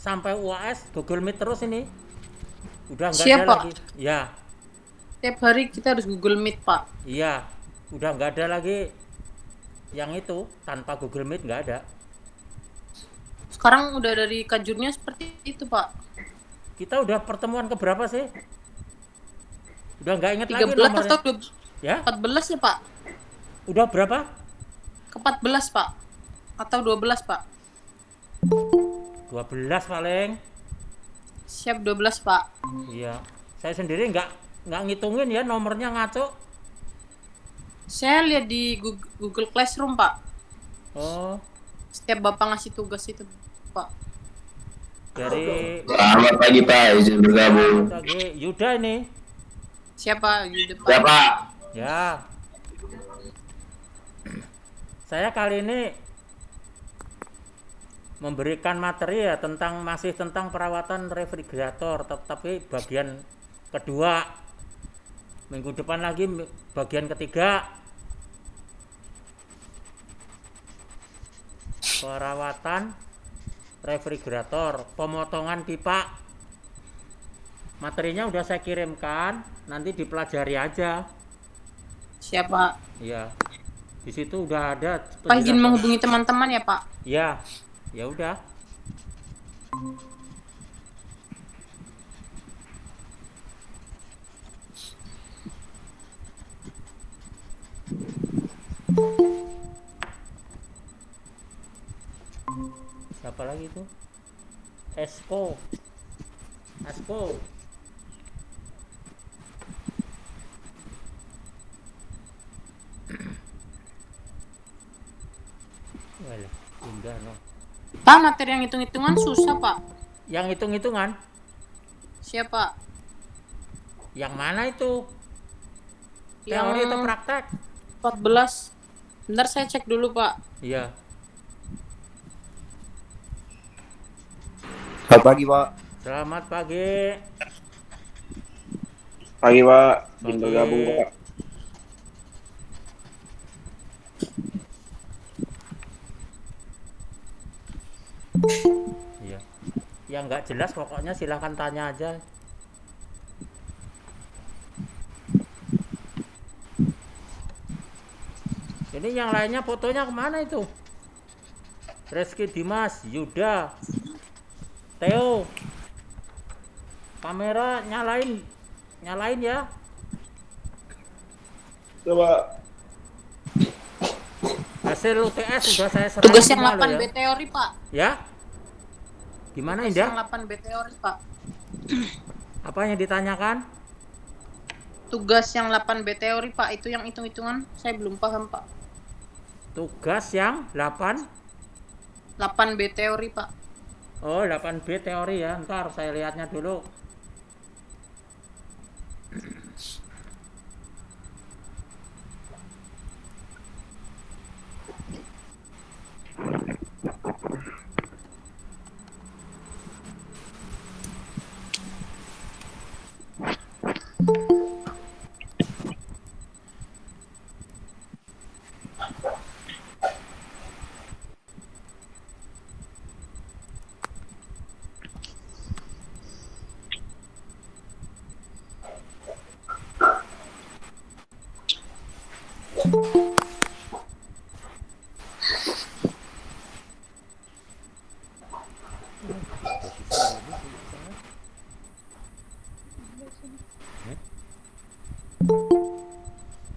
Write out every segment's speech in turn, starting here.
sampai UAS Google Meet terus ini. Udah nggak Siap, ada Pak. lagi. Ya, Tiap hari kita harus Google Meet, Pak. iya. Udah nggak ada lagi yang itu tanpa Google Meet nggak ada. Sekarang udah dari kajurnya seperti itu, Pak. Kita udah pertemuan keberapa sih? Udah nggak inget lagi 13 nomornya. atau Ya, 14 ya, Pak? udah berapa? Ke 14, Pak. Atau 12, Pak. 12 paling. Siap 12, Pak. Iya. Saya sendiri nggak ngitungin ya nomornya ngaco. Saya lihat di Google Classroom, Pak. Oh, Setiap Bapak ngasih tugas itu, Pak. dari Selamat pagi Pak, izin bergabung. lagi Yuda ini. Siapa di depan? Ya Pak. Ya. Saya kali ini memberikan materi ya masih tentang perawatan refrigerator, tapi bagian kedua. Minggu depan lagi bagian ketiga. Perawatan refrigerator, pemotongan pipa. Materinya udah saya kirimkan, nanti dipelajari aja. Siapa? Iya. Di situ udah ada Pak izin penjelasan. menghubungi teman-teman ya, Pak. Ya, ya udah. Siapa lagi itu? Esko. Walah, enggak no. Pak, materi yang hitung-hitungan susah, Pak. Yang hitung-hitungan? Siapa? Yang mana itu? Teori atau praktek? 14. Bentar saya cek dulu, Pak. Iya. Selamat pagi, Pak. Selamat pagi. Pagi Pak, izin Pagi. bergabung Pak. Iya. Yang nggak jelas pokoknya silahkan tanya aja. Ini yang lainnya fotonya kemana itu? Reski, Dimas, Yuda, Theo. Kamera nyalain ya. Coba. Hasil UTS sudah saya serahkan. Tugas yang semua 8 loh B teori, Pak. ya. Gimana Tugas Indah? yang 8 B teori, Pak. Apa yang ditanyakan? Tugas yang 8 B teori, Pak. Itu yang hitung-hitungan saya belum paham, Pak. Tugas yang 8. 8 B teori, Pak. Oh, 8B teori ya. Ntar saya lihatnya dulu.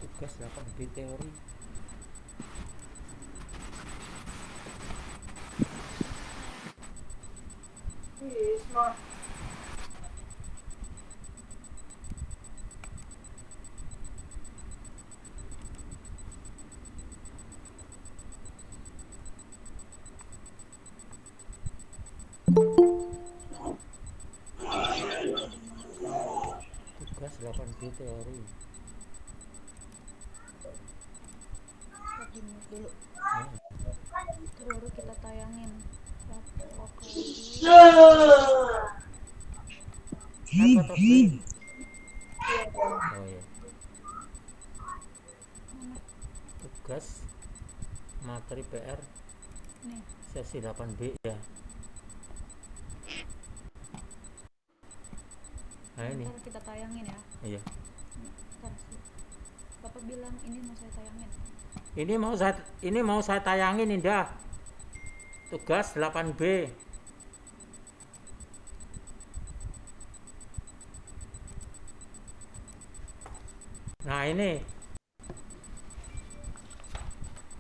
Tugas 8B teori. Tugas 8B teori. Lagi mute dulu. Itu baru kita tayangin. Oke. Apa topik? Oh ya. Tugas materi PR Nih, sesi 8B ya. Nah, ini. Ntar kita tayangin ya. Iya. Ntar Bapak bilang ini mau saya tayangin. Ini mau saya tayangin Indah. Tugas 8B. Nah, ini.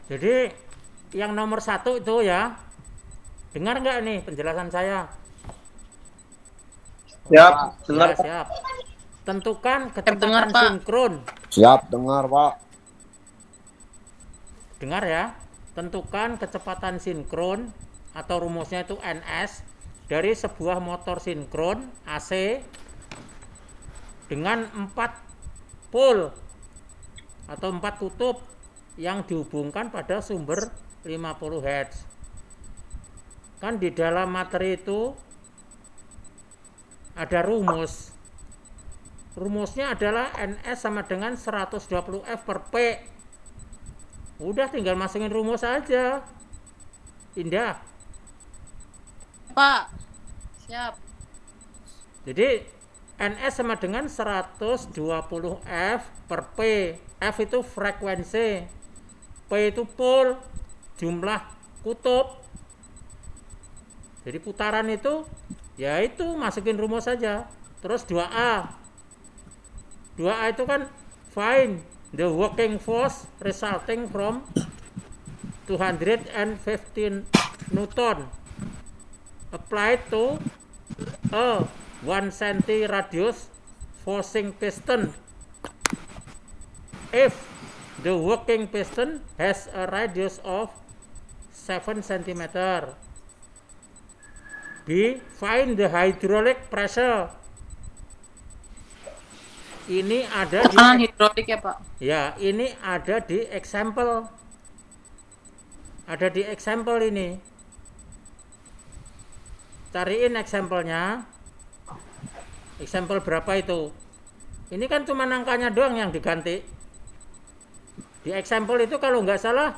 Jadi yang nomor 1 itu ya. Dengar nggak nih penjelasan saya? Siap, Ya, dengar. siap. Tentukan dengar, kecepatan Pak. sinkron. Siap, dengar, Pak. Dengar ya. Tentukan kecepatan sinkron atau rumusnya itu NS dari sebuah motor sinkron AC dengan 4 pole atau 4 kutub yang dihubungkan pada sumber 50 Hz. Kan di dalam materi itu ada rumus. Rumusnya adalah NS sama dengan 120 F per P. Udah tinggal masukin rumus aja. Indah. Pak. Siap. Jadi NS sama dengan 120 F per P. F itu frekuensi, P itu pole, jumlah kutub. Jadi putaran itu ya itu masukin rumus saja. Terus 2A. 2A itu kan find the working force resulting from 215 Newton applied to a 1 cm radius forcing piston if the working piston has a radius of 7 cm. B. Find the hydraulic pressure. Ini ada Tekanan di hidrolik ya, Pak. ya, ini ada di example. Ada di example ini. Cariin example-nya. Example berapa itu? Ini kan cuma angkanya doang yang diganti. Di example itu kalau nggak salah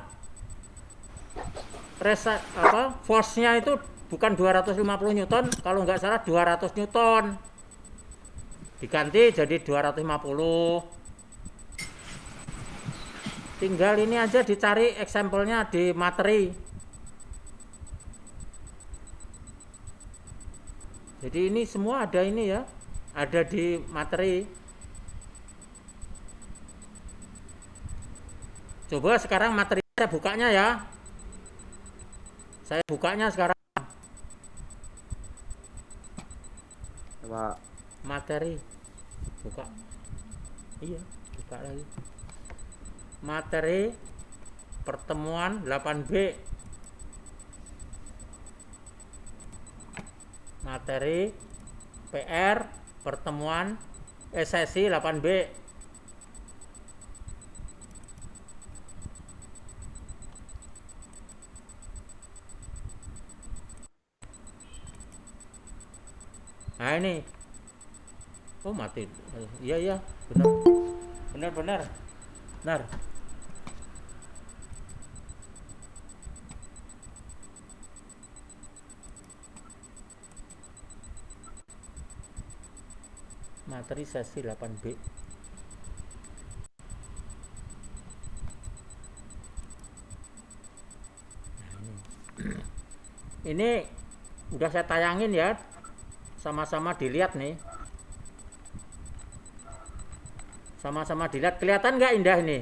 force-nya itu bukan 250 Newton, kalau nggak salah 200 Newton. Diganti jadi 250. Tinggal ini aja dicari example-nya di materi. Jadi ini semua ada ini ya, ada di materi. Coba sekarang materi saya bukanya ya. Saya bukanya sekarang. Pak. Materi. Buka. Iya, buka lagi. Materi pertemuan 8B. Materi PR pertemuan sesi 8B. Nah ini. Oh mati. Iya benar. Benar. Materi sesi 8B. Ini udah saya tayangin ya. Sama-sama dilihat nih. Sama-sama dilihat. Kelihatan nggak Indah ini?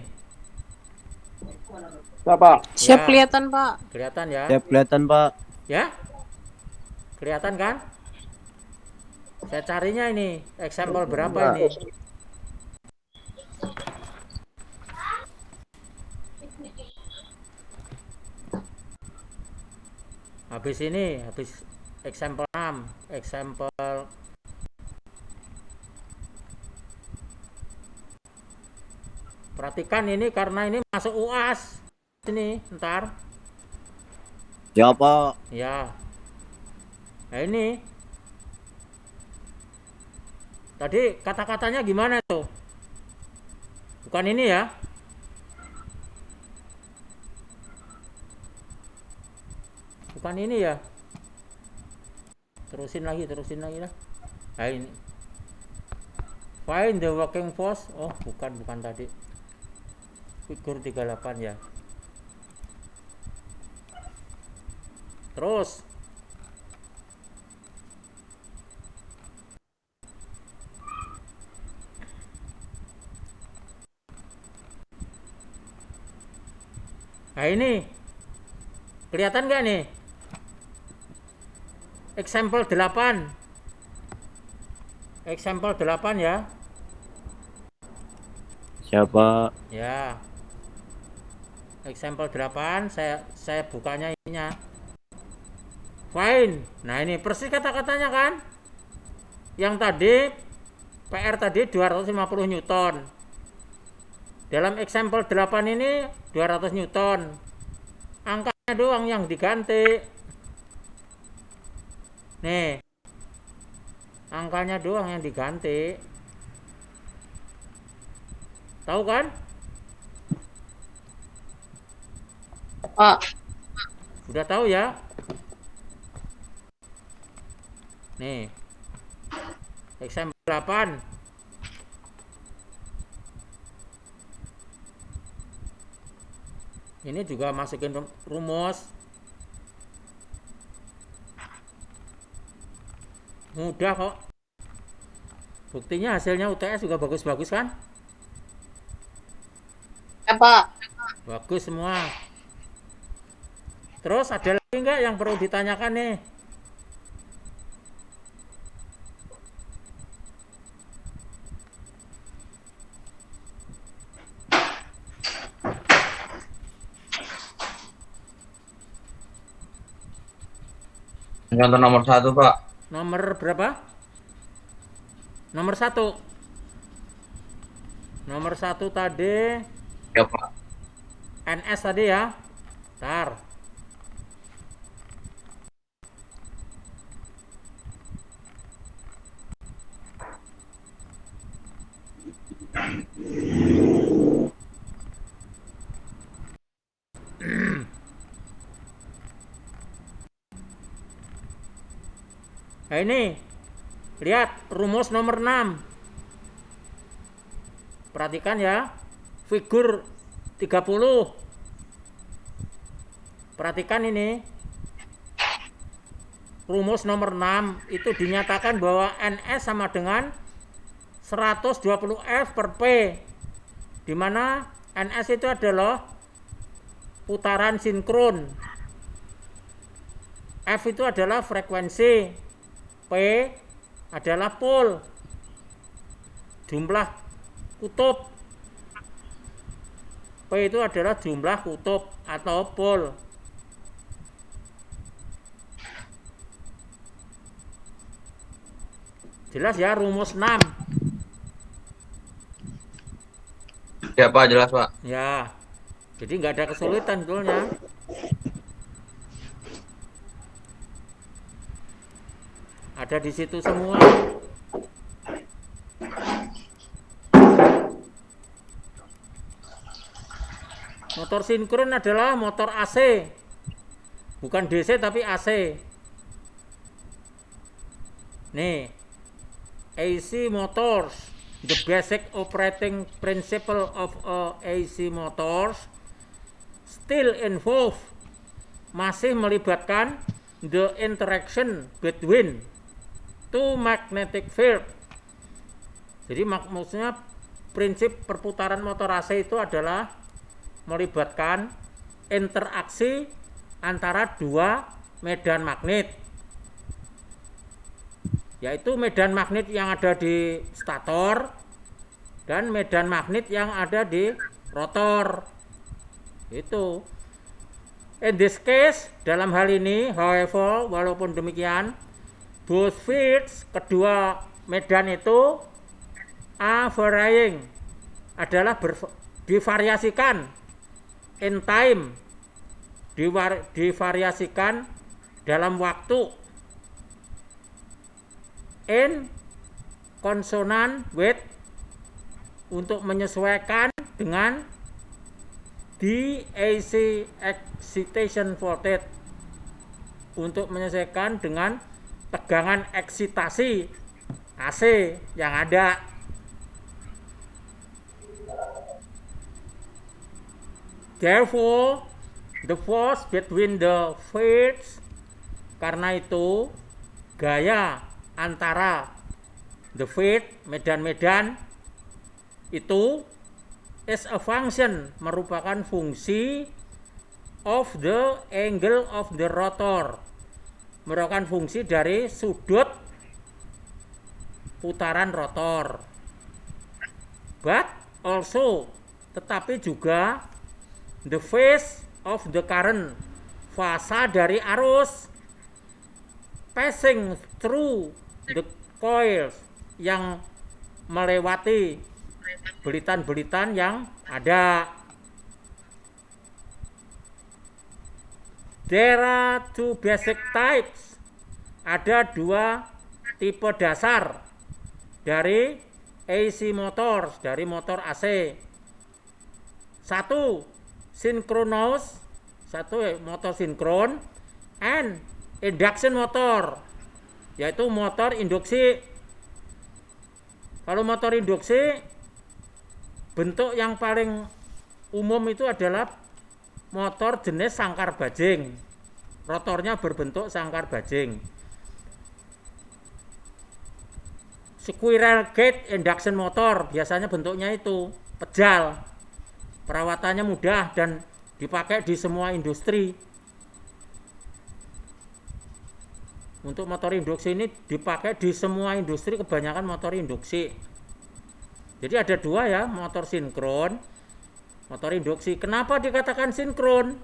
Pak. Siap Ya. kelihatan, Pak. Kelihatan ya? Siap, kelihatan, Pak. Ya? Kelihatan kan? Saya carinya ini. Example berapa ini? Habis ini, habis example 6, example perhatikan ini karena ini masuk UAS. Ini, ntar. Siapa? Ya. Nah ini. Tadi kata-katanya gimana tuh? Bukan ini ya? Bukan ini ya? Terusin lagi lah. Nah ini. Find the working force. Oh, bukan tadi. Figur 38 ya. Terus nah ini kelihatan nggak nih? Example 8. Example 8 ya. Siapa? Ya. Example 8 saya bukanya ininya. Fine. Nah, ini persis kata-katanya kan? Yang tadi PR tadi 250 Newton. Dalam example 8 ini 200 Newton. Angkanya doang yang diganti. Nih. Angkanya doang yang diganti. Tahu kan? Pak. Udah tahu ya? Nih. Example 8. Ini juga masukin rumus. Mudah kok. Buktinya hasilnya UTS juga bagus-bagus kan? Ya, Pak. Bagus semua. Terus ada lagi nggak yang perlu ditanyakan nih? Contoh nomor 1, Pak. Nomor berapa? Nomor 1. Nomor 1 tadi Ya, Pak. NS tadi ya. Bentar. Nah ini, lihat rumus nomor 6. Perhatikan ya, figur 30. Perhatikan ini. Rumus nomor 6 itu dinyatakan bahwa NS sama dengan 120 F per P. Di mana NS itu adalah putaran sinkron. F itu adalah frekuensi. P adalah pole, jumlah kutub. P itu adalah jumlah kutub atau pole. Jelas ya rumus 6? Ya, Pak, jelas, Pak. Ya, jadi nggak ada kesulitan sebetulnya. Ada di situ semua. Motor sinkron adalah motor AC. Bukan DC tapi AC. Nih, AC motors. The basic operating principle of AC motors still involve, masih melibatkan the interaction between two magnetic field. Jadi maksudnya prinsip perputaran motor AC itu adalah melibatkan interaksi antara dua medan magnet, yaitu medan magnet yang ada di stator dan medan magnet yang ada di rotor. Itu. In this case, dalam hal ini, however, walaupun demikian, both fields, kedua medan itu, are varying, adalah divariasikan in time, divariasikan dalam waktu, in consonant with, untuk menyesuaikan dengan the AC excitation voltage, untuk menyesuaikan dengan tegangan eksitasi AC yang ada. Therefore, the force between the fates, karena itu gaya antara the fate, medan-medan itu is a function, merupakan fungsi of the angle of the rotor, merupakan fungsi dari sudut putaran rotor. But also, tetapi juga the phase of the current, fasa dari arus, passing through the coils, yang melewati belitan-belitan yang ada. There are two basic types. Ada dua tipe dasar dari AC motors, dari motor AC. Satu synchronous, satu motor sinkron, and induction motor, yaitu motor induksi. Kalau motor induksi, bentuk yang paling umum itu adalah motor jenis sangkar bajing. Rotornya berbentuk sangkar bajing. Squirrel cage induction motor biasanya bentuknya itu pejal. Perawatannya mudah dan dipakai di semua industri. Untuk motor induksi ini dipakai di semua industri, kebanyakan motor induksi. Jadi ada dua ya, motor sinkron, motor induksi. Kenapa dikatakan sinkron?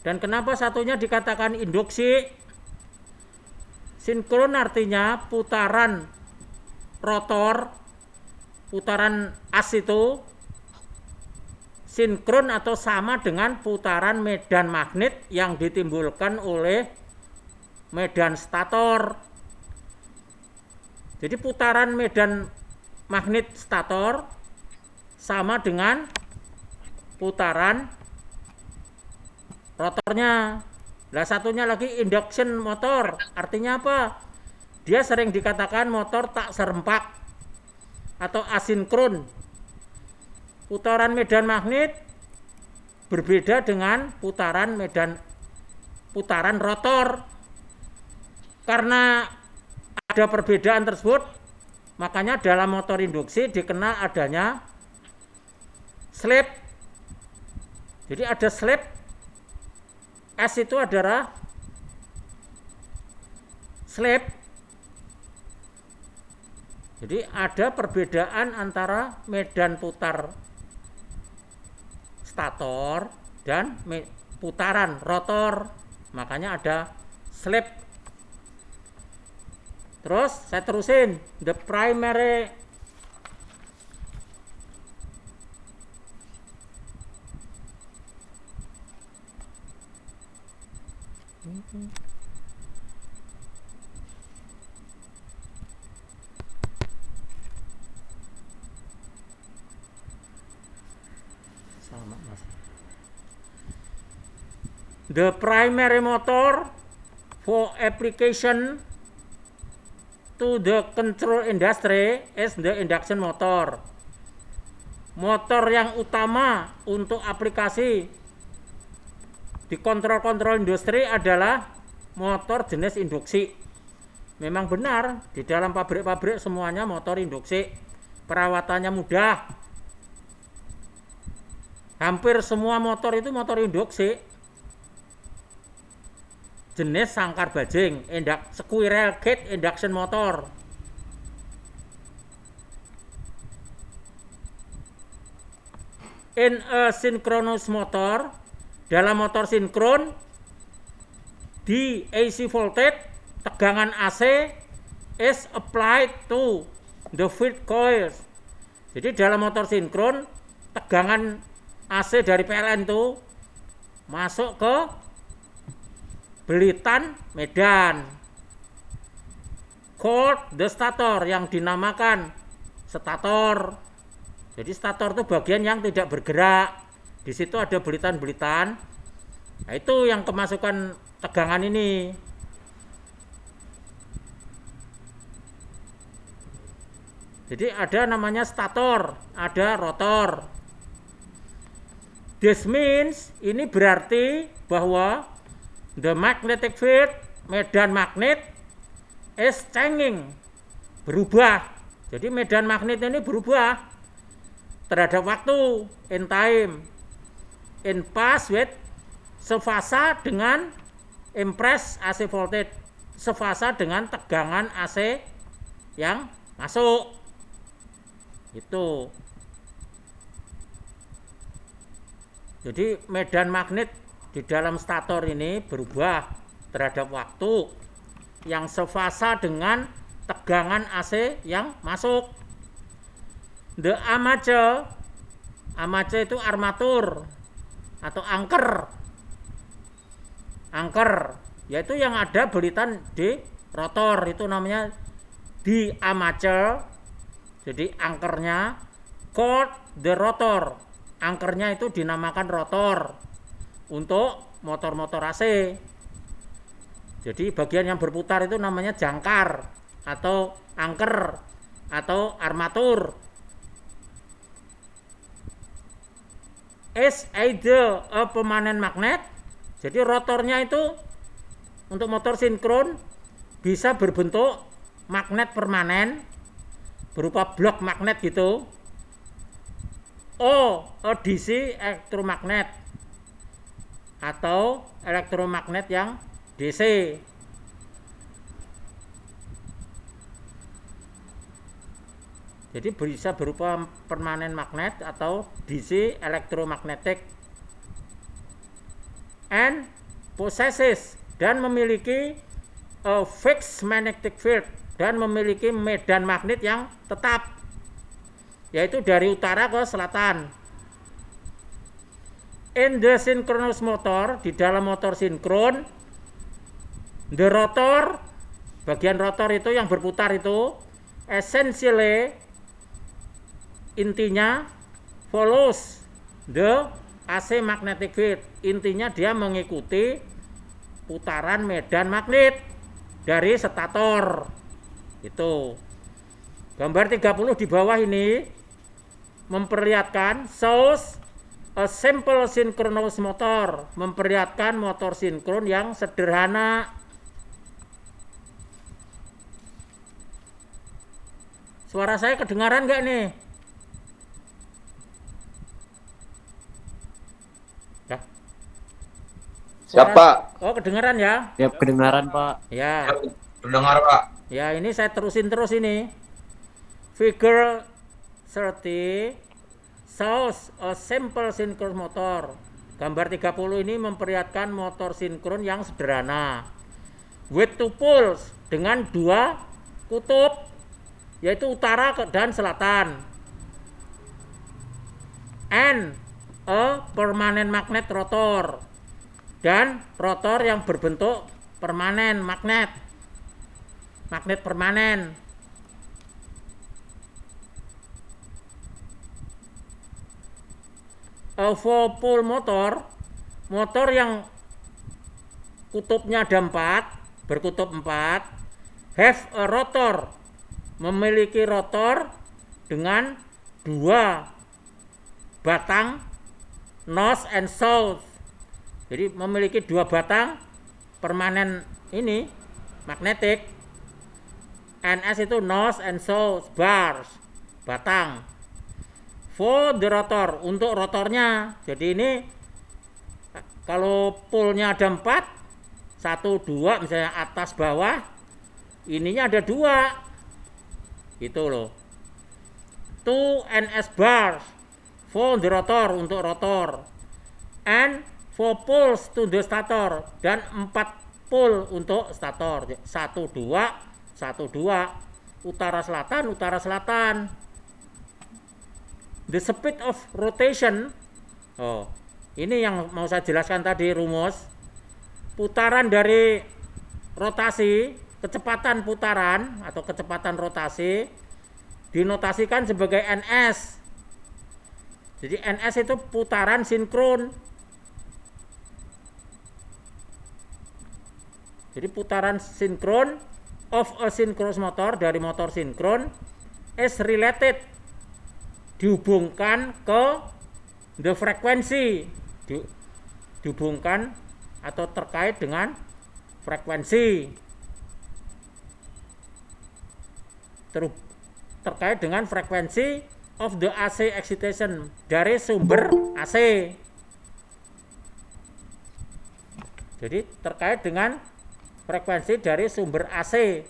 Dan kenapa satunya dikatakan induksi? Sinkron artinya putaran rotor, putaran as itu sinkron atau sama dengan putaran medan magnet yang ditimbulkan oleh medan stator. Jadi putaran medan magnet stator sama dengan putaran rotornya. Lah satunya lagi induction motor. Artinya apa? Dia sering dikatakan motor tak serempak atau asinkron. Putaran medan magnet berbeda dengan putaran rotor. Karena ada perbedaan tersebut, makanya dalam motor induksi dikenal adanya slip. Jadi ada slip. S itu adalah slip. Jadi ada perbedaan antara medan putar stator dan putaran rotor. Makanya ada slip. Terus saya terusin. The primary sama mas. The primary motor for application to the control industry is the induction motor. Motor yang utama untuk aplikasi di kontrol-kontrol industri adalah motor jenis induksi. Memang benar, di dalam pabrik-pabrik semuanya motor induksi. Perawatannya mudah. Hampir semua motor itu motor induksi. Jenis sangkar bajing, squirrel cage induction motor. In a synchronous motor, dalam motor sinkron, di AC voltage, tegangan AC is applied to the feed coils. Jadi dalam motor sinkron, tegangan AC dari PLN itu masuk ke belitan medan, called the stator, yang dinamakan stator. Jadi stator itu bagian yang tidak bergerak. Di situ ada belitan-belitan. Nah, itu yang kemasukan tegangan ini. Jadi ada namanya stator, ada rotor. This means, ini berarti bahwa the magnetic field, medan magnet, is changing, berubah. Jadi medan magnet ini berubah terhadap waktu, in time, in pass with, sefasa dengan impress AC voltage, sefasa dengan tegangan AC yang masuk. Itu. Jadi medan magnet di dalam stator ini berubah terhadap waktu yang sefasa dengan tegangan AC yang masuk. The armature, armature itu armatur atau angker, yaitu yang ada belitan di rotor, itu namanya di armature. Jadi angkernya called the rotor, angkernya itu dinamakan rotor untuk motor-motor AC. Jadi bagian yang berputar itu namanya jangkar atau angker atau armatur. Is either a permanent magnet, jadi rotornya itu untuk motor sinkron bisa berbentuk magnet permanen berupa blok magnet gitu, a DC elektromagnet atau elektromagnet yang DC. Jadi bisa berupa permanen magnet atau DC electromagnetic, and possesses, dan memiliki a fixed magnetic field, dan memiliki medan magnet yang tetap, yaitu dari utara ke selatan. In the synchronous motor, di dalam motor sinkron, the rotor, bagian rotor itu yang berputar itu, essentially, intinya follows the AC magnetic field. Intinya dia mengikuti putaran medan magnet dari stator. Itu. Gambar 30 di bawah ini memperlihatkan shows a simple synchronous motor, memperlihatkan motor sinkron yang sederhana. Suara saya kedengaran nggak nih? Siapa? Oh, kedengaran ya? Ya, kedengaran, Pak. Ya. Terdengar, Pak. Ya, ini saya terusin terus ini. Figure 30 shows a simple synchronous motor. Gambar 30 ini memperlihatkan motor sinkron yang sederhana. With two poles, dengan dua kutub, yaitu utara dan selatan. And a permanent magnet rotor, dan rotor yang berbentuk permanen, magnet permanen. A four pole motor, motor yang kutubnya ada 4, berkutub 4, have a rotor, memiliki rotor dengan 2 batang north and south. Jadi memiliki 2 batang permanen ini magnetik. NS itu north and south bars, batang. For the rotor, untuk rotornya. Jadi ini kalau pole-nya ada 4, 1, 2 misalnya atas bawah, ininya ada 2. Itu loh. 2 NS bars for the rotor, untuk rotor. And 4 poles to the stator, dan 4 pole untuk stator. 1, 2, 1, 2, utara selatan. The speed of rotation, ini yang mau saya jelaskan tadi, rumus putaran dari rotasi, kecepatan putaran atau kecepatan rotasi dinotasikan sebagai NS. Jadi NS itu putaran sinkron. Jadi putaran sinkron of a synchronous motor, dari motor sinkron, is related, dihubungkan ke the frequency dihubungkan atau terkait dengan frekuensi, terkait dengan frekuensi of the AC excitation, dari sumber AC. Jadi terkait dengan frekuensi dari sumber AC.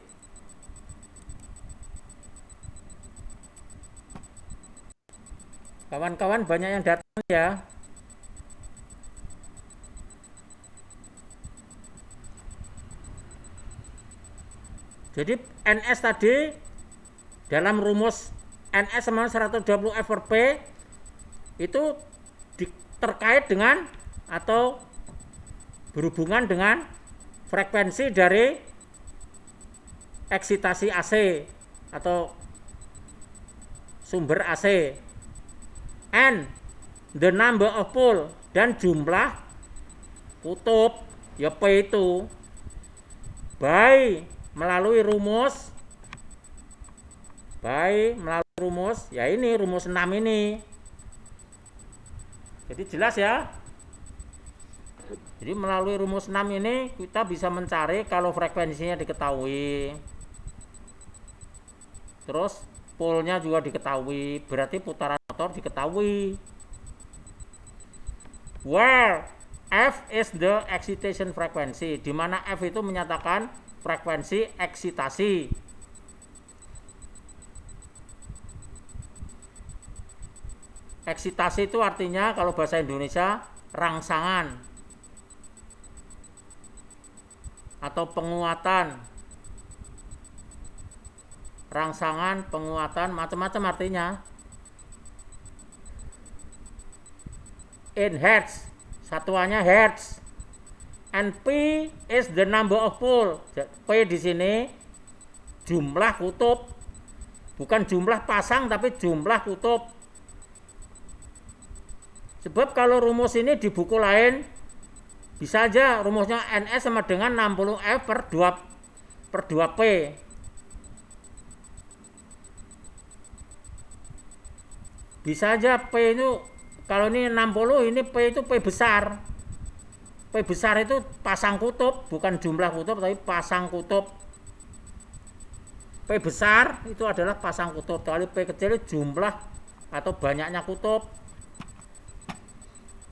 Kawan-kawan banyak yang datang ya. Jadi NS tadi dalam rumus NS sama 120 F per P itu terkait dengan atau berhubungan dengan frekuensi dari eksitasi AC atau sumber AC, and the number of pole, dan jumlah kutub ya P itu by melalui rumus ya ini rumus 6 ini. Jadi jelas ya. Jadi melalui rumus 6 ini kita bisa mencari kalau frekuensinya diketahui, terus polnya juga diketahui, berarti putaran motor diketahui. Where F is the excitation frequency, di mana F itu menyatakan frekuensi eksitasi. Eksitasi itu artinya kalau bahasa Indonesia rangsangan atau penguatan. Rangsangan, penguatan, macam-macam artinya. In hertz, satuannya hertz. And P is the number of pole. P di sini jumlah kutub, bukan jumlah pasang tapi jumlah kutub. Sebab kalau rumus ini di buku lain bisa aja rumusnya NS sama dengan 60 F per 2P. Bisa aja P itu kalau ini 60, ini P itu P besar. P besar itu pasang kutub, bukan jumlah kutub tapi pasang kutub. P besar itu adalah pasang kutub, kalau P kecil itu jumlah atau banyaknya kutub.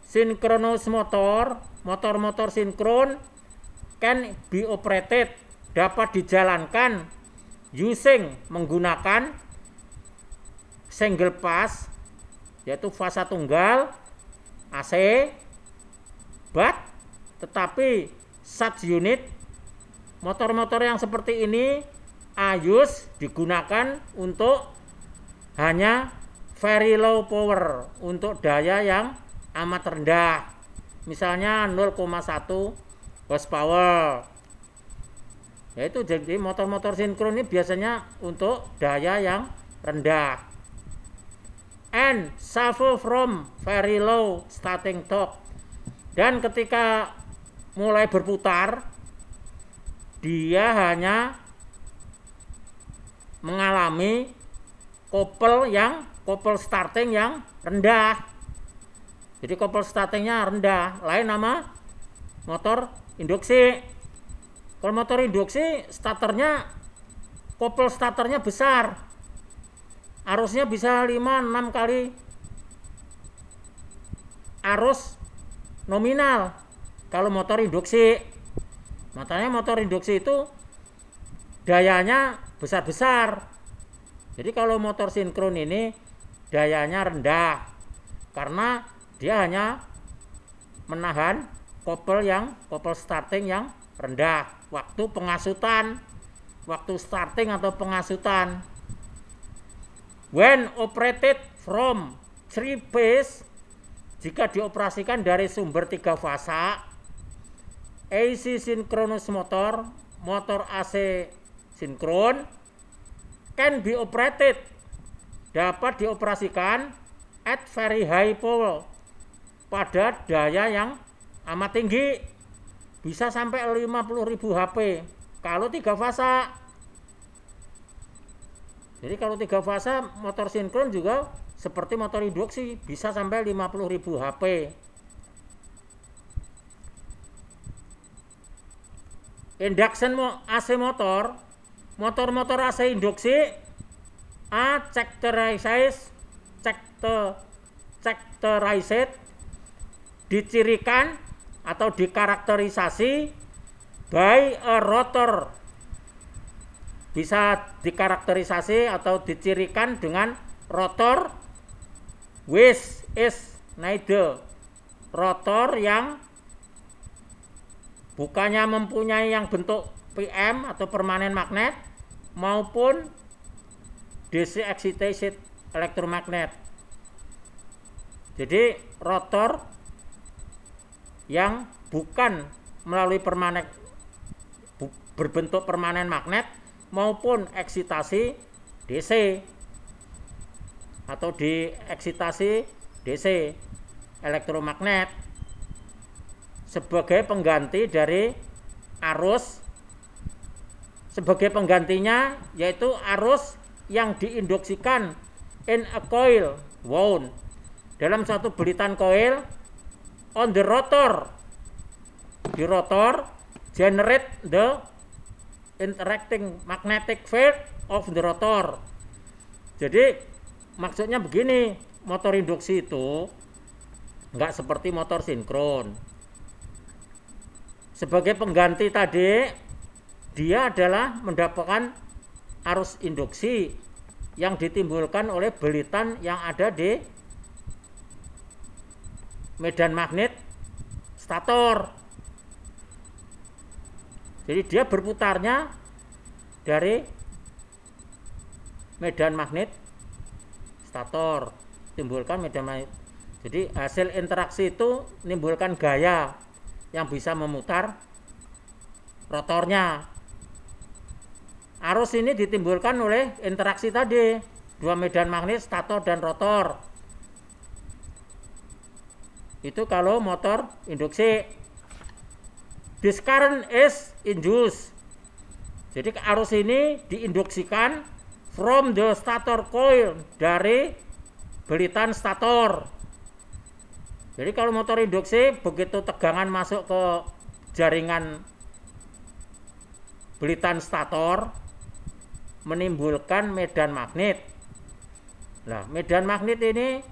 Synchronous motor, motor-motor sinkron can be operated, dapat dijalankan using, menggunakan single pass, yaitu fasa tunggal AC, but tetapi such unit, motor-motor yang seperti ini AUS digunakan untuk hanya very low power, untuk daya yang amat rendah, misalnya 0,1 horsepower. Yaitu jadi motor-motor sinkron ini biasanya untuk daya yang rendah. And suffer from very low starting torque, dan ketika mulai berputar dia hanya mengalami couple starting yang rendah. Jadi couple startingnya rendah, lain nama motor induksi. Kalau motor induksi starternya, couple starternya besar, arusnya bisa 5-6 kali arus nominal. Kalau motor induksi, makanya motor induksi itu dayanya besar-besar. Jadi kalau motor sinkron ini dayanya rendah karena dia hanya menahan couple starting yang rendah waktu pengasutan, waktu starting atau pengasutan. When operated from 3 phase, jika dioperasikan dari sumber 3 fasa, AC synchronous motor, motor AC sinkron, can be operated, dapat dioperasikan at very high power, pada daya yang amat tinggi, bisa sampai 50.000 HP kalau 3 fasa. Jadi kalau 3 fase motor sinkron juga seperti motor induksi, bisa sampai 50.000 HP. Induction AC motor, motor-motor AC induksi characterized dicirikan atau dikarakterisasi by a rotor, bisa dikarakterisasi atau dicirikan dengan rotor which is neither, rotor yang bukannya mempunyai yang bentuk PM atau permanen magnet maupun DC excited elektromagnet. Jadi rotor yang bukan melalui berbentuk permanen magnet maupun eksitasi DC atau dieksitasi DC elektromagnet sebagai pengganti dari arus. Sebagai penggantinya yaitu arus yang diinduksikan in a coil wound, dalam satu belitan koil on the rotor. Di rotor generate the interacting magnetic field of the rotor. Jadi maksudnya begini, motor induksi itu nggak seperti motor sinkron. Sebagai pengganti tadi, dia adalah mendapatkan arus induksi yang ditimbulkan oleh belitan yang ada di medan magnet stator. Jadi dia berputarnya dari medan magnet stator, timbulkan medan magnet. Jadi hasil interaksi itu menimbulkan gaya yang bisa memutar rotornya. Arus ini ditimbulkan oleh interaksi tadi, dua medan magnet stator dan rotor. Itu kalau motor induksi. This current is induced. Jadi arus ini diinduksikan from the stator coil, dari belitan stator. Jadi kalau motor induksi, begitu tegangan masuk ke jaringan belitan stator, menimbulkan medan magnet. Nah, medan magnet ini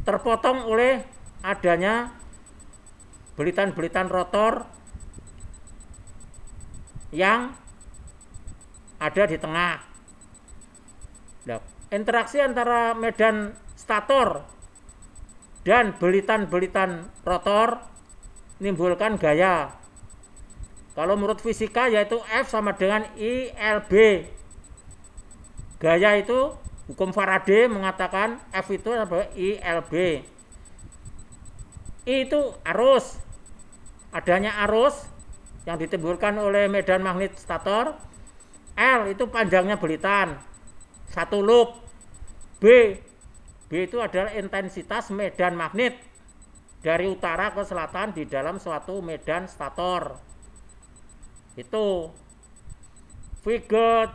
terpotong oleh adanya belitan-belitan rotor yang ada di tengah. Nah, interaksi antara medan stator dan belitan-belitan rotor menimbulkan gaya. Kalau menurut fisika yaitu F sama dengan ILB. Gaya itu hukum Faraday mengatakan F itu adalah ILB. I itu arus. Adanya arus yang ditimbulkan oleh medan magnet stator. L itu panjangnya belitan, satu loop. B itu adalah intensitas medan magnet dari utara ke selatan di dalam suatu medan stator. Itu figure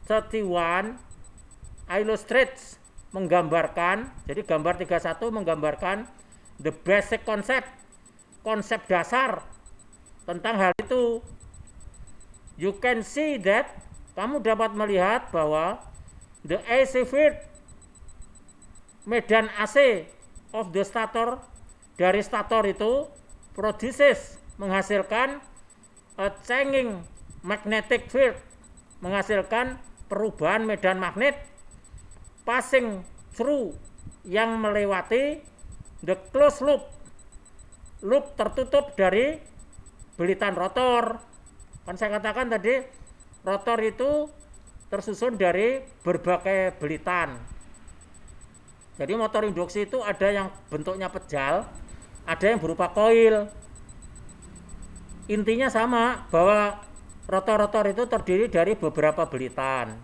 31 illustrates, menggambarkan. Jadi gambar 31 menggambarkan the basic concept, konsep dasar tentang hal itu. You can see that, kamu dapat melihat bahwa the AC field, medan AC of the stator, dari stator itu produces, menghasilkan a changing magnetic field, menghasilkan perubahan medan magnet passing through, yang melewati the closed loop, loop tertutup dari belitan rotor. Kan saya katakan tadi rotor itu tersusun dari berbagai belitan. Jadi motor induksi itu ada yang bentuknya pejal, ada yang berupa koil. Intinya sama, bahwa rotor-rotor itu terdiri dari beberapa belitan.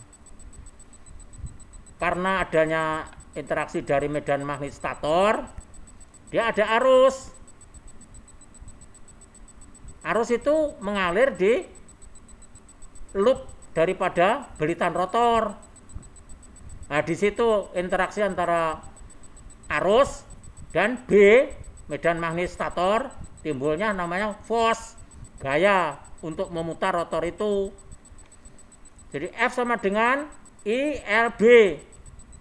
Karena adanya interaksi dari medan magnet stator, dia ada arus. Arus itu mengalir di loop daripada belitan rotor. Nah, di situ interaksi antara arus dan B, medan magnet stator, timbulnya namanya force, gaya untuk memutar rotor itu. Jadi F sama dengan ILB.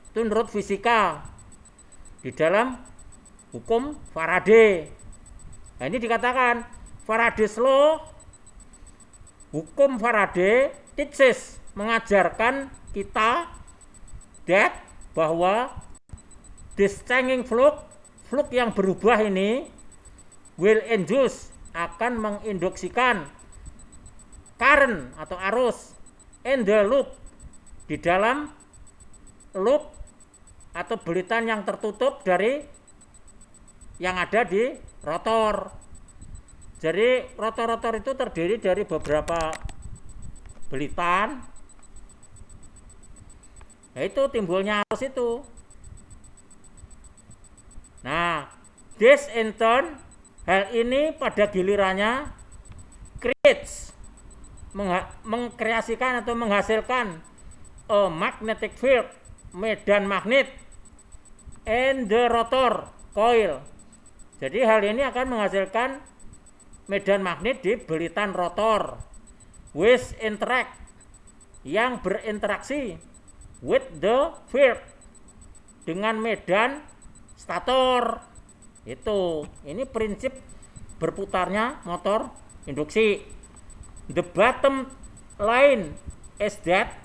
Itu menurut fisika di dalam hukum Faraday. Nah, ini dikatakan Faraday's law, hukum Faraday teaches, mengajarkan kita that bahwa this changing flux yang berubah ini will induce, akan menginduksikan current atau arus in the loop, di dalam loop atau belitan yang tertutup dari yang ada di rotor. Jadi rotor-rotor itu terdiri dari beberapa belitan. Nah, itu timbulnya arus itu. Nah, this in turn, hal ini pada gilirannya creates, mengkreasikan atau menghasilkan a magnetic field, medan magnet in the rotor coil. Jadi hal ini akan menghasilkan medan magnet di belitan rotor, which interact, yang berinteraksi with the field, dengan medan stator. Ini prinsip berputarnya motor induksi. The bottom line is that,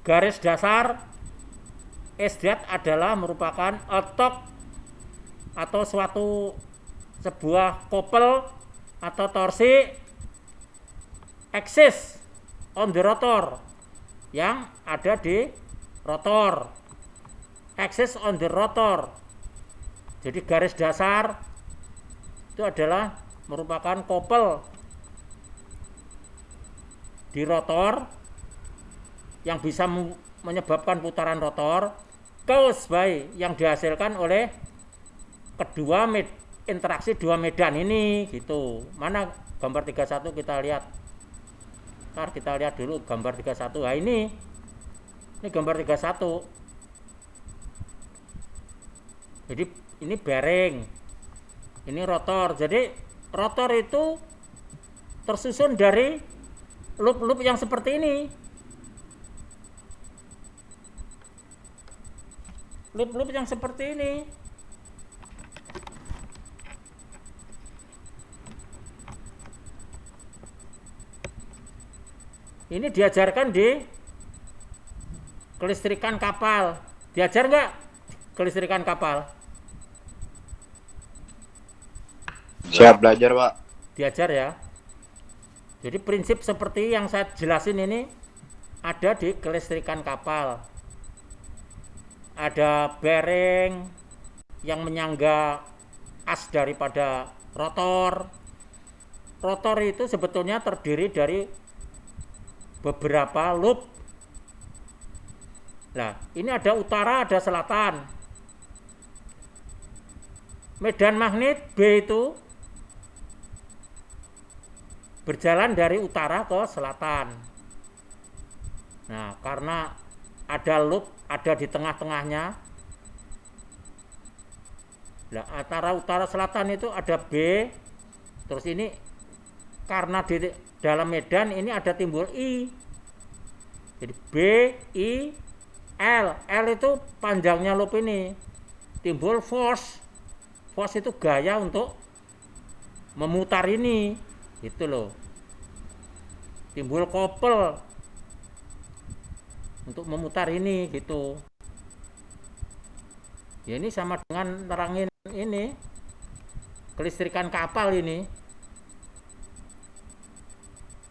garis dasar is that adalah merupakan a torque atau sebuah kopel atau torsi axis on the rotor, yang ada di rotor. Axis on the rotor. Jadi garis dasar itu adalah merupakan kopel di rotor yang bisa menyebabkan putaran rotor, caused by, yang dihasilkan oleh kedua interaksi dua medan ini gitu. Mana gambar 31 kita lihat. Ntar kita lihat dulu gambar 31. Nah, ini gambar 31. Jadi ini bearing, ini rotor. Jadi rotor itu tersusun dari loop-loop yang seperti ini. Loop-loop yang seperti ini. Ini diajarkan di kelistrikan kapal. Diajar nggak kelistrikan kapal? Siap belajar, Pak. Diajar ya. Jadi prinsip seperti yang saya jelasin ini ada di kelistrikan kapal. Ada bearing yang menyangga as daripada rotor. Rotor itu sebetulnya terdiri dari beberapa loop. Nah, ini ada utara, ada selatan. Medan magnet B itu berjalan dari utara ke selatan. Nah, karena ada loop, ada di tengah-tengahnya. Nah, antara utara selatan itu ada B. Terus ini karena di dalam medan ini ada timbul I. Jadi B, I, L. L itu panjangnya loop ini. Timbul force. Force itu gaya untuk memutar ini. Itu loh. Timbul kopel untuk memutar ini gitu. Ya, ini sama dengan nerangin ini kelistrikan kapal ini.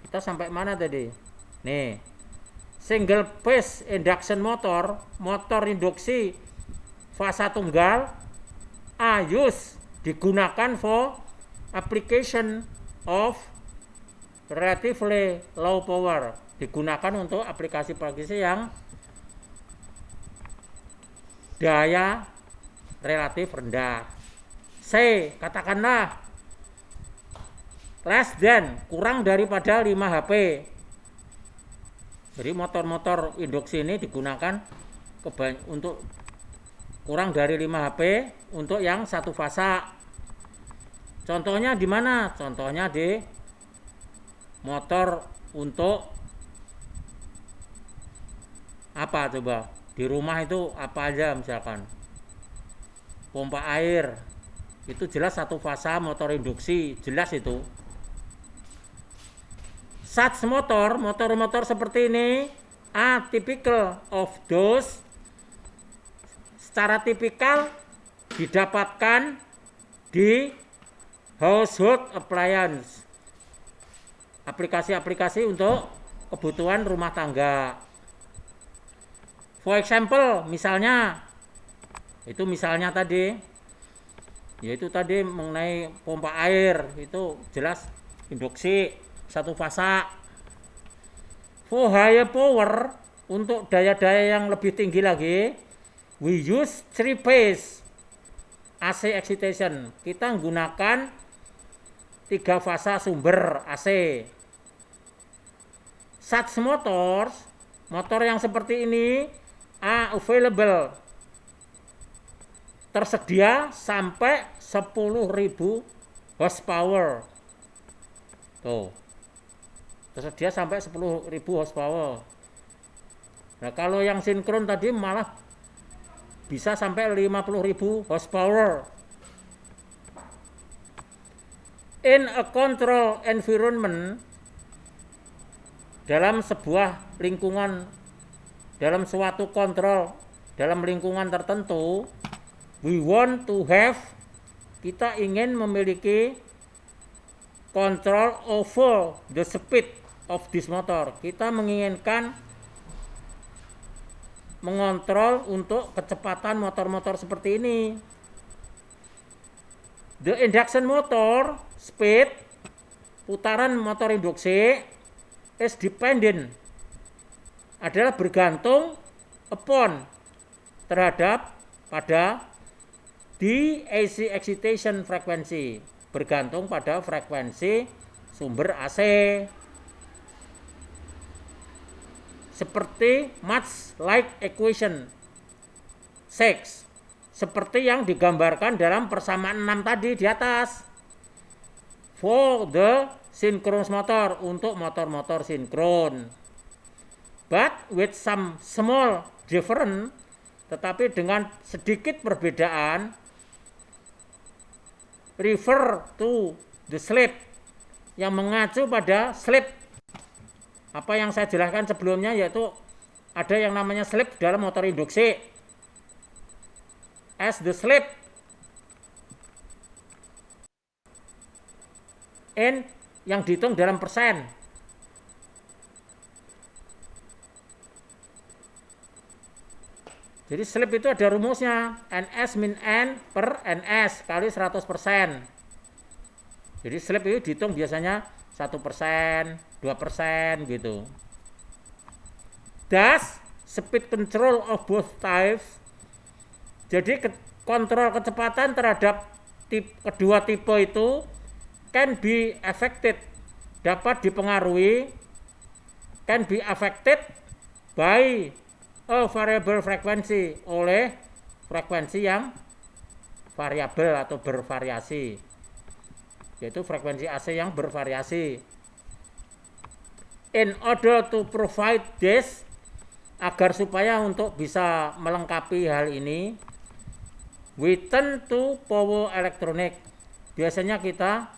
Kita sampai mana tadi? Nih, single phase induction motor, motor induksi fasa tunggal, use digunakan for application of relatively low power, digunakan untuk aplikasi-aplikasi yang daya relatif rendah. C, katakanlah less than, kurang daripada 5 HP. Jadi motor-motor induksi ini digunakan untuk kurang dari 5 HP untuk yang satu fasa. Contohnya di mana? Contohnya di motor untuk apa coba? Di rumah itu apa aja misalkan? Pompa air. Itu jelas satu fasa motor induksi, jelas itu. Such motor-motor seperti ini are typical of those, secara tipikal didapatkan di household appliance, aplikasi-aplikasi untuk kebutuhan rumah tangga. For example, misalnya tadi, yaitu tadi mengenai pompa air, itu jelas induksi satu fasa. For higher power, untuk daya-daya yang lebih tinggi lagi, we use 3-phase AC excitation. Kita menggunakan 3 fasa sumber AC. Such motors, motor yang seperti ini are available, tersedia sampai 10.000 horsepower. Tuh. Tersedia sampai 10.000 horsepower. Nah, kalau yang sinkron tadi malah bisa sampai 50.000 horsepower. In a control environment, dalam sebuah lingkungan, dalam suatu kontrol, dalam lingkungan tertentu, we want to have, kita ingin memiliki control over the speed of this motor. Kita menginginkan mengontrol untuk kecepatan motor-motor seperti ini. The induction motor speed, putaran motor induksi, is dependent, adalah bergantung upon, terhadap, pada the AC excitation frequency, bergantung pada frekuensi sumber AC. Seperti much like equation 6, seperti yang digambarkan dalam persamaan 6 tadi di atas. For the synchronous motor, untuk motor-motor sinkron. But with some small difference, tetapi dengan sedikit perbedaan, refer to the slip, yang mengacu pada slip. Apa yang saya jelaskan sebelumnya, yaitu ada yang namanya slip dalam motor induksi. As the slip in, yang dihitung dalam persen. Jadi slip itu ada rumusnya, NS min N per NS kali 100%. Jadi slip itu dihitung biasanya 1%, 2% gitu. Thus, speed control of both types, jadi kontrol kecepatan terhadap kedua tipe itu can be affected, dapat dipengaruhi, can be affected by a variable frequency, oleh frekuensi yang variabel atau bervariasi, yaitu frekuensi AC yang bervariasi. In order to provide this, agar supaya untuk bisa melengkapi hal ini, we turn to power electronic. Biasanya kita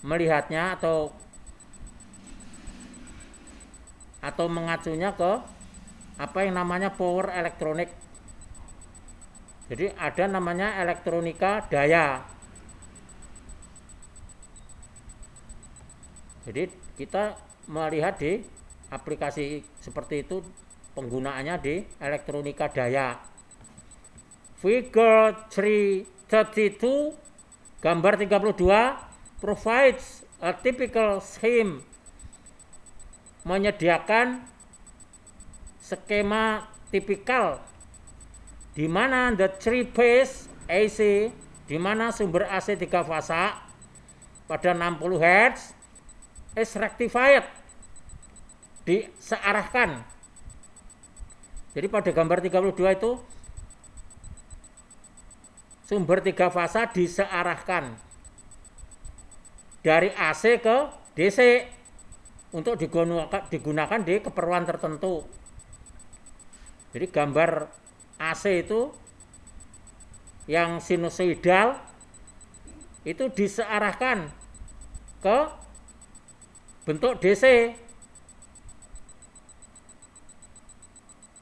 melihatnya atau mengacunya ke apa yang namanya power electronic. Jadi ada namanya elektronika daya. Jadi kita melihat di aplikasi seperti itu, penggunaannya di elektronika daya. Figure 332, gambar 32 provides a typical scheme, menyediakan skema tipikal di mana the 3-phase AC, di mana sumber AC 3 fasa pada 60 Hz is rectified, disearahkan. Jadi pada gambar 32 itu sumber 3 fasa disearahkan dari AC ke DC untuk digunakan di keperluan tertentu. Jadi gambar AC itu yang sinusoidal itu disearahkan ke bentuk DC.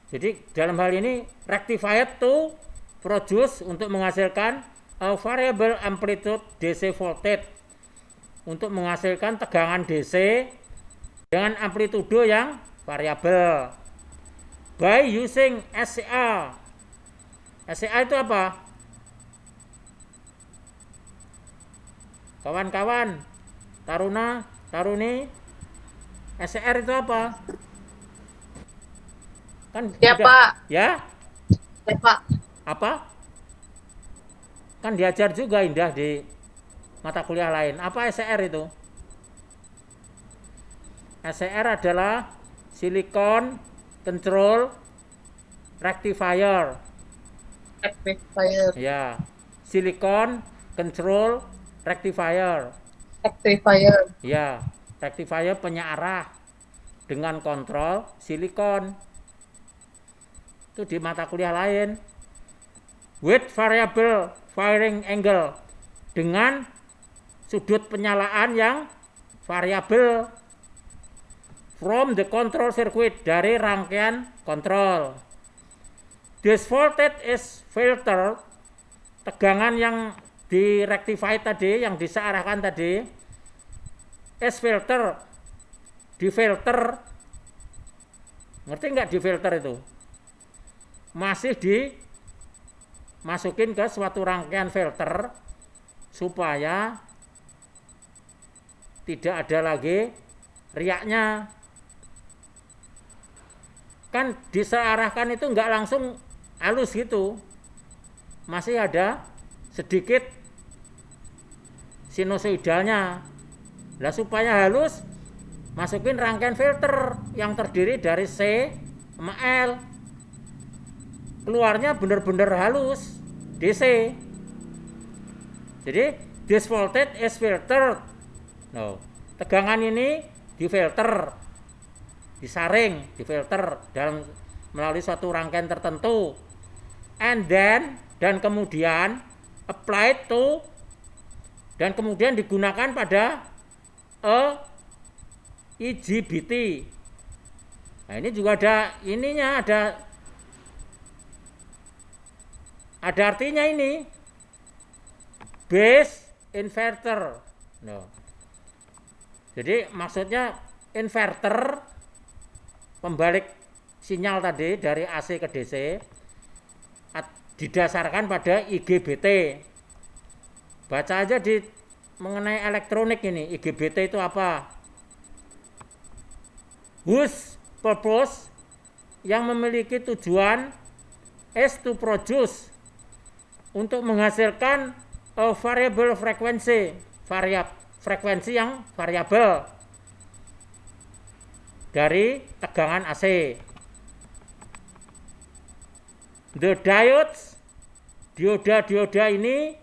Jadi dalam hal ini rectifier to produce untuk menghasilkan a variable amplitude DC voltage, untuk menghasilkan tegangan DC dengan amplitudo yang variabel by using SCR. SCR itu apa? Kawan-kawan, Taruna, Taruni, SCR itu apa? Kan Ya, udah, Pak. ya? Ya, Pak. Apa? Kan diajar juga Indah di mata kuliah lain. Apa SCR itu? SCR adalah Silicon Control Rectifier. Rectifier. Ya, Silicon Control Rectifier. Rectifier. Ya, rectifier penyearah dengan kontrol silikon. Itu di mata kuliah lain. With variable firing angle, dengan sudut penyalaan yang variabel. From the control circuit, dari rangkaian kontrol. This voltage is filtered, tegangan yang di rectify tadi, yang disearahkan tadi, is filter, difilter. Ngerti nggak difilter itu? Masih dimasukin ke suatu rangkaian filter supaya tidak ada lagi riaknya. Kan disearahkan itu nggak langsung halus gitu, masih ada sedikit sinusoidalnya. Lah supaya halus, masukin rangkaian filter yang terdiri dari C sama L. Keluarnya benar-benar halus, DC. Jadi this voltage is filtered. No, tegangan ini difilter, disaring, difilter dalam melalui suatu rangkaian tertentu. And then, dan kemudian applied to, dan kemudian digunakan pada IGBT. Nah, ini juga ada ininya, ada artinya ini. Base inverter. No. Jadi maksudnya inverter, pembalik sinyal tadi dari AC ke DC, didasarkan pada IGBT. Baca aja di mengenai elektronik ini, IGBT itu apa? Whose purpose, yang memiliki tujuan is to produce, untuk menghasilkan a variable frequency, frekuensi yang variabel dari tegangan AC. The diodes, dioda ini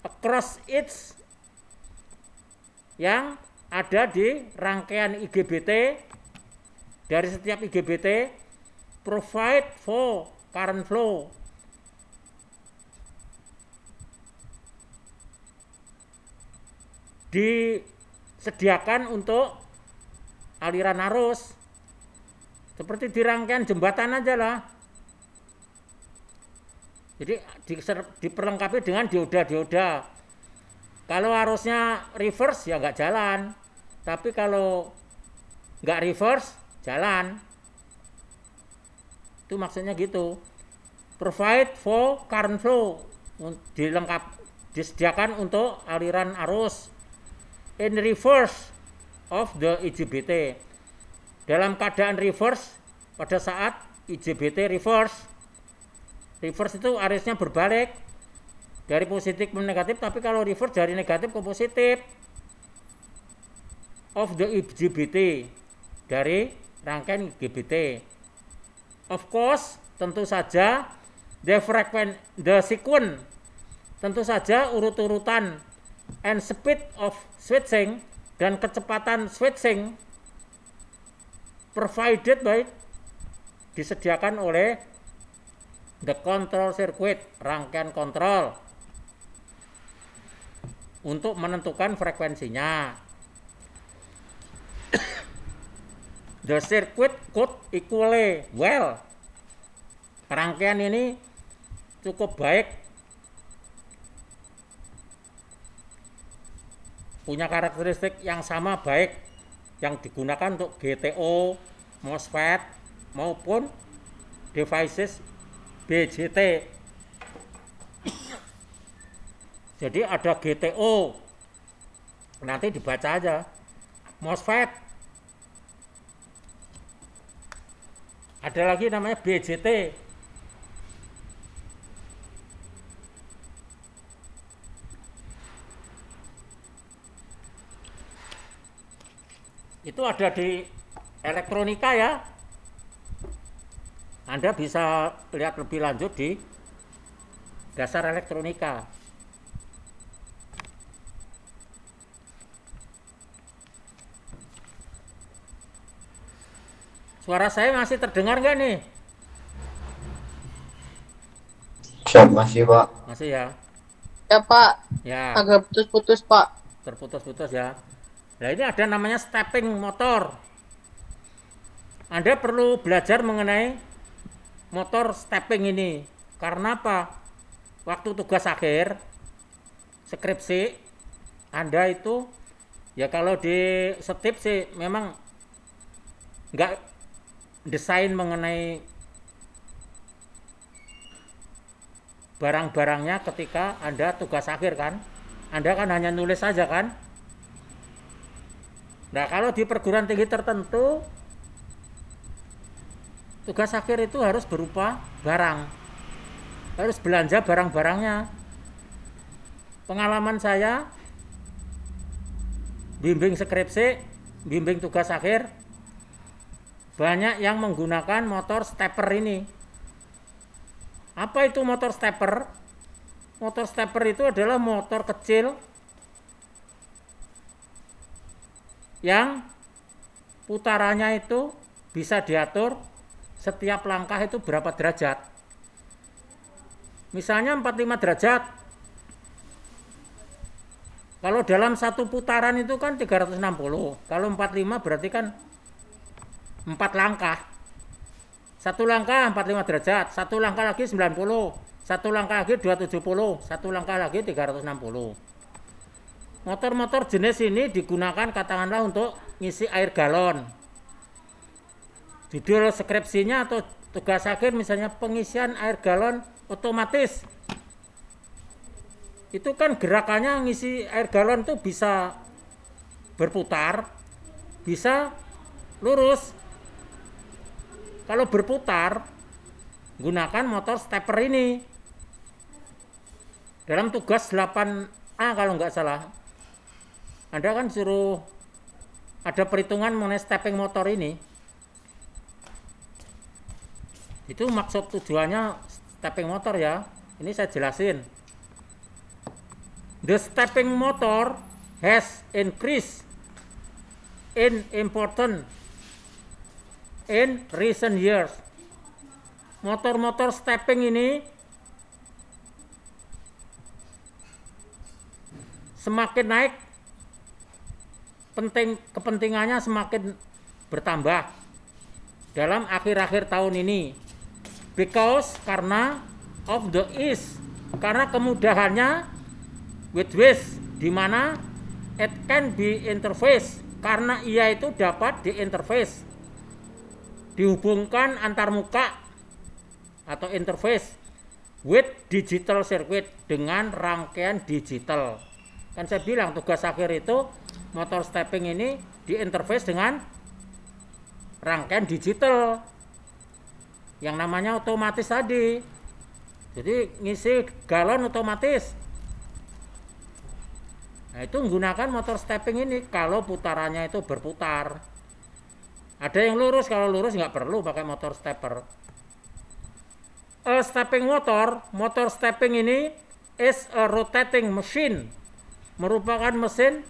across its, yang ada di rangkaian IGBT, dari setiap IGBT provide for current flow, disediakan untuk aliran arus, seperti di rangkaian jembatan aja lah. Jadi diperlengkapi dengan dioda. Kalau arusnya reverse ya nggak jalan, tapi kalau nggak reverse jalan. Itu maksudnya gitu. Provide for current flow, disediakan untuk aliran arus. In reverse of the IGBT, dalam keadaan reverse, pada saat IGBT reverse itu arusnya berbalik dari positif ke negatif, tapi kalau reverse dari negatif ke positif of the IGBT. dari rangkaian GBT. Of course, tentu saja the sequence, tentu saja urut-urutan and speed of switching dan kecepatan switching provided by disediakan oleh the control circuit, rangkaian kontrol untuk menentukan frekuensinya. The circuit could equally well. Rangkaian ini cukup baik, punya karakteristik yang sama baik yang digunakan untuk GTO, MOSFET maupun devices BJT. Jadi ada GTO, nanti dibaca aja. MOSFET, ada lagi namanya BJT. Itu ada di elektronika ya. Anda bisa lihat lebih lanjut di dasar elektronika. Suara saya masih terdengar nggak nih? Siap, masih Pak. Masih ya? Ya Pak, Ya, agak putus-putus Pak. terputus-putus ya. Nah ini ada namanya stepping motor. Anda perlu belajar mengenai motor stepping ini. Karena apa? Waktu tugas akhir skripsi Anda itu ya kalau di setip sih memang nggak desain mengenai barang-barangnya ketika Anda tugas akhir kan. Anda kan hanya nulis saja kan. Nah kalau di perguruan tinggi tertentu tugas akhir itu harus berupa barang, harus belanja barang-barangnya. Pengalaman saya bimbing skripsi, bimbing tugas akhir, banyak yang menggunakan motor stepper ini. Apa itu motor stepper? Motor stepper itu adalah motor kecil yang putarannya itu bisa diatur setiap langkah itu berapa derajat. Misalnya 45 derajat. Kalau dalam satu putaran itu kan 360. Kalau 45 berarti kan 4 langkah. Satu langkah 45 derajat, satu langkah lagi 90, satu langkah lagi 270, satu langkah lagi 360. Motor-motor jenis ini digunakan katakanlah untuk ngisi air galon. Judul skripsinya atau tugas akhir misalnya pengisian air galon otomatis. Itu kan gerakannya ngisi air galon tuh bisa berputar, bisa lurus. Kalau berputar, gunakan motor stepper ini. Dalam tugas 8A kalau nggak salah, Anda kan suruh ada perhitungan mengenai stepping motor ini. Itu maksud tujuannya stepping motor ya. Ini saya jelasin. The stepping motor has increased in importance in recent years. Motor-motor stepping ini semakin naik, kepentingannya semakin bertambah dalam akhir-akhir tahun ini. Because karena of the ease, karena kemudahannya with which, di mana it can be interface, karena ia itu dapat diinterface, dihubungkan antar muka atau interface with digital circuit, dengan rangkaian digital. Kan saya bilang tugas akhir itu motor stepping ini diinterface dengan rangkaian digital yang namanya otomatis tadi. Jadi ngisi galon otomatis. Nah itu menggunakan motor stepping ini kalau putarannya itu berputar. Ada yang lurus, kalau lurus nggak perlu pakai motor stepper. A stepping motor stepping ini is a rotating machine, merupakan mesin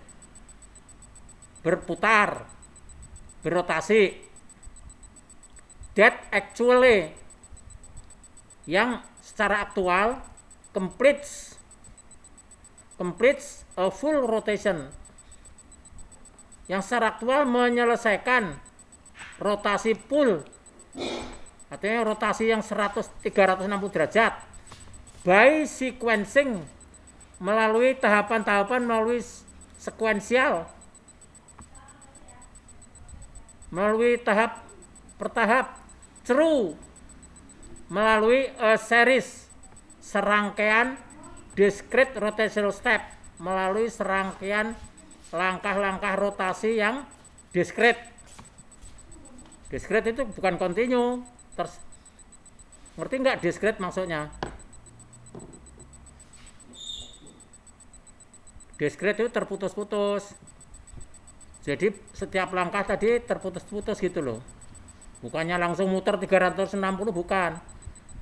berputar, berotasi, that actually, yang secara aktual completes a full rotation, yang secara aktual menyelesaikan rotasi full, artinya rotasi yang 360 derajat, by sequencing, melalui tahapan-tahapan, melalui sekuensial, melalui tahap per tahap, through, melalui a series, serangkaian discrete rotational step, melalui serangkaian langkah-langkah rotasi yang discrete. Discrete itu bukan continue. Ngerti nggak discrete maksudnya? Discrete itu terputus-putus. Jadi setiap langkah tadi terputus-putus gitu loh. Bukannya langsung muter 360, bukan.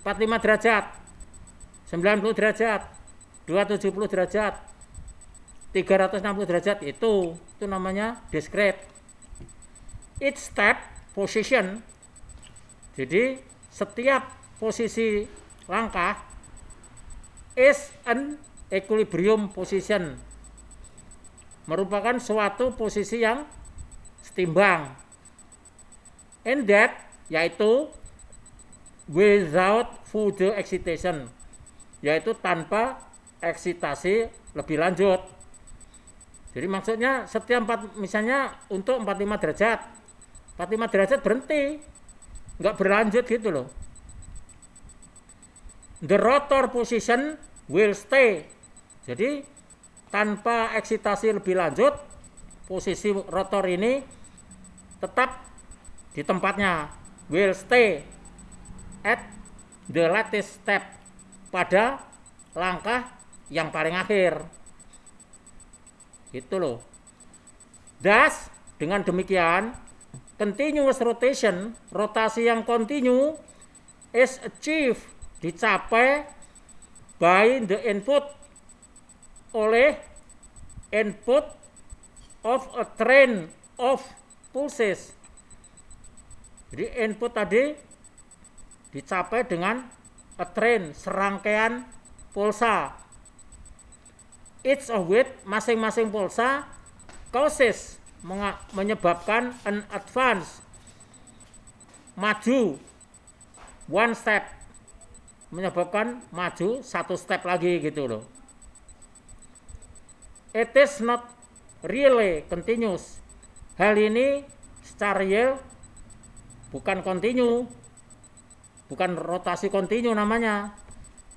45 derajat, 90 derajat, 270 derajat, 360 derajat, itu namanya discrete. Each step position, jadi setiap posisi langkah is an equilibrium position, merupakan suatu posisi yang setimbang. And that, yaitu without further excitation, yaitu tanpa eksitasi lebih lanjut. Jadi maksudnya setiap misalnya untuk 45 derajat, 45 derajat berhenti, nggak berlanjut gitu loh. The rotor position will stay. Jadi tanpa eksitasi lebih lanjut, posisi rotor ini tetap di tempatnya, will stay at the latest step, pada langkah yang paling akhir. Itu loh. Thus, dengan demikian, continuous rotation, rotasi yang kontinu, is achieved, dicapai by the input, oleh input of a train of pulses. Jadi input tadi dicapai dengan a train, serangkaian pulsa. Each of which, masing-masing pulsa, causes, menyebabkan an advance, maju, one step, menyebabkan maju satu step lagi gitu loh. It is not really continuous. Hal ini secara real bukan kontinu, bukan rotasi kontinu namanya,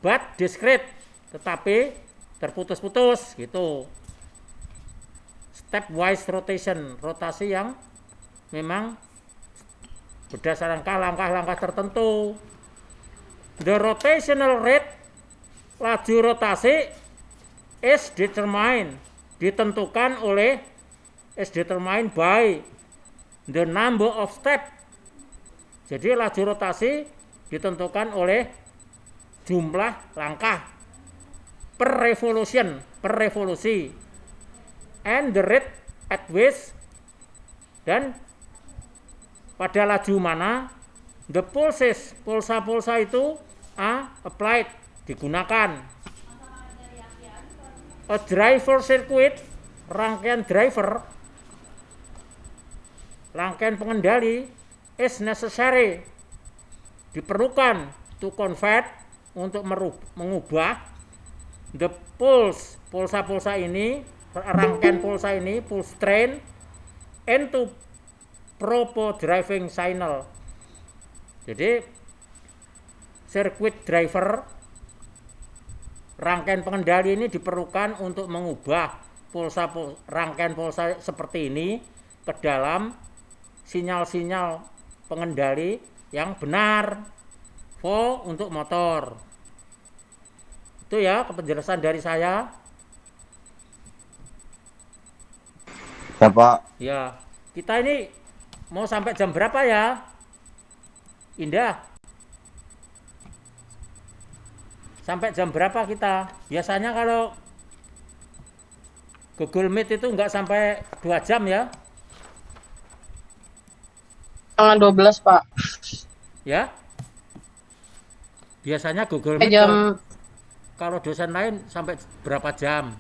but discrete, tetapi terputus-putus gitu. Stepwise rotation, rotasi yang memang berdasarkan langkah-langkah tertentu. The rotational rate, laju rotasi, is determined, ditentukan oleh, is determined by the number of step. Jadi laju rotasi ditentukan oleh jumlah langkah per revolution, per revolusi, and the rate at which, dan pada laju mana the pulses, pulsa-pulsa itu applied, digunakan. A driver circuit, rangkaian driver, rangkaian pengendali, is necessary, diperlukan, to convert, untuk mengubah the pulse, pulsa-pulsa ini, rangkaian pulsa ini, pulse train, into proper driving signal. Jadi circuit driver, rangkaian pengendali ini diperlukan untuk mengubah rangkaian pulsa seperti ini ke dalam sinyal-sinyal pengendali yang benar untuk motor. Itu ya penjelasan dari saya. Ya Pak. Ya, kita ini Mau sampai jam berapa ya? Indah. Sampai jam berapa kita? Biasanya kalau Google Meet itu nggak sampai 2 jam ya? Tanggal 12 Pak. Ya? Biasanya Google Sampai Meet jam kalau dosen lain sampai berapa jam?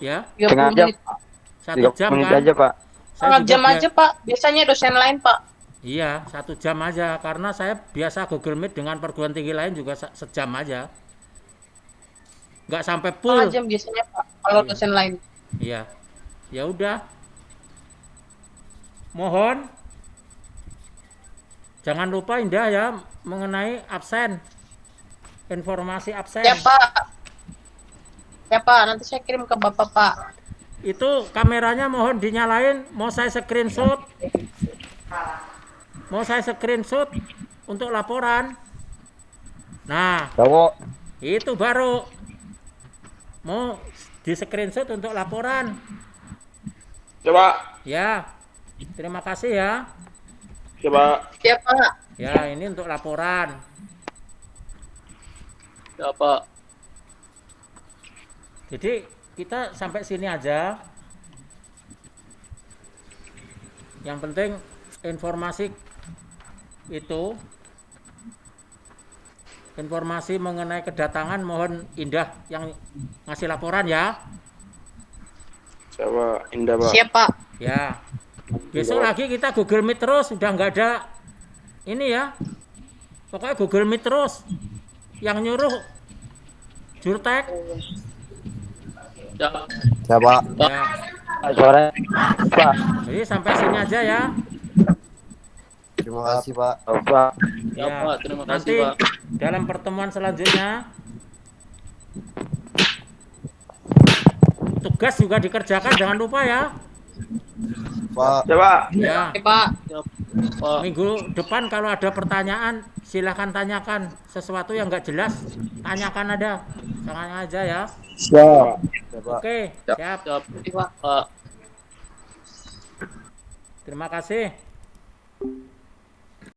Ya? 30 Setengah jam. menit. 1 jam menit kan? aja, Pak. Saya Setengah juga jam aja Pak. Biasanya dosen lain Pak. Iya, 1 jam aja. Karena saya biasa Google Meet dengan perguruan tinggi lain juga sejam aja. Nggak sampai Setengah full. jam biasanya Pak. Kalau Iya. dosen lain. Iya. Ya udah. Mohon jangan lupa Indah ya mengenai absen. Informasi absen. Ya Pak. Ya Pak, nanti saya kirim ke Bapak Pak. Itu kameranya mohon dinyalain, mau saya screenshot. Mau saya screenshot untuk laporan. Nah, Cowok. itu baru mau di screenshot untuk laporan. Coba, Ya. Terima kasih ya. coba. Ya Pak. Ya, ini untuk laporan. Ya Pak. Jadi kita sampai sini aja. Yang penting informasi itu, informasi mengenai kedatangan mohon Indah yang ngasih laporan ya. Coba Indah Pak. Siap Pak. Ya. Besok lagi kita Google Meet terus, udah nggak ada ini ya. Pokoknya Google Meet terus. Yang nyuruh Jurtek. Ya. Ya, Pak. Ya. Sore, Pak. Jadi sampai sini aja ya. Terima kasih, Pak. Pak. Ya, Pak, terima Nanti kasih, Pak. dalam pertemuan selanjutnya tugas juga dikerjakan, jangan lupa ya. Pak. Coba. Ya. Ya Pak. Pak. Minggu depan kalau ada pertanyaan silahkan tanyakan. Sesuatu yang nggak jelas tanyakan ada. Tanya aja ya. Siap. Ya, Pak. Oke, siap. Siap. Ya Pak. Pak. Terima kasih.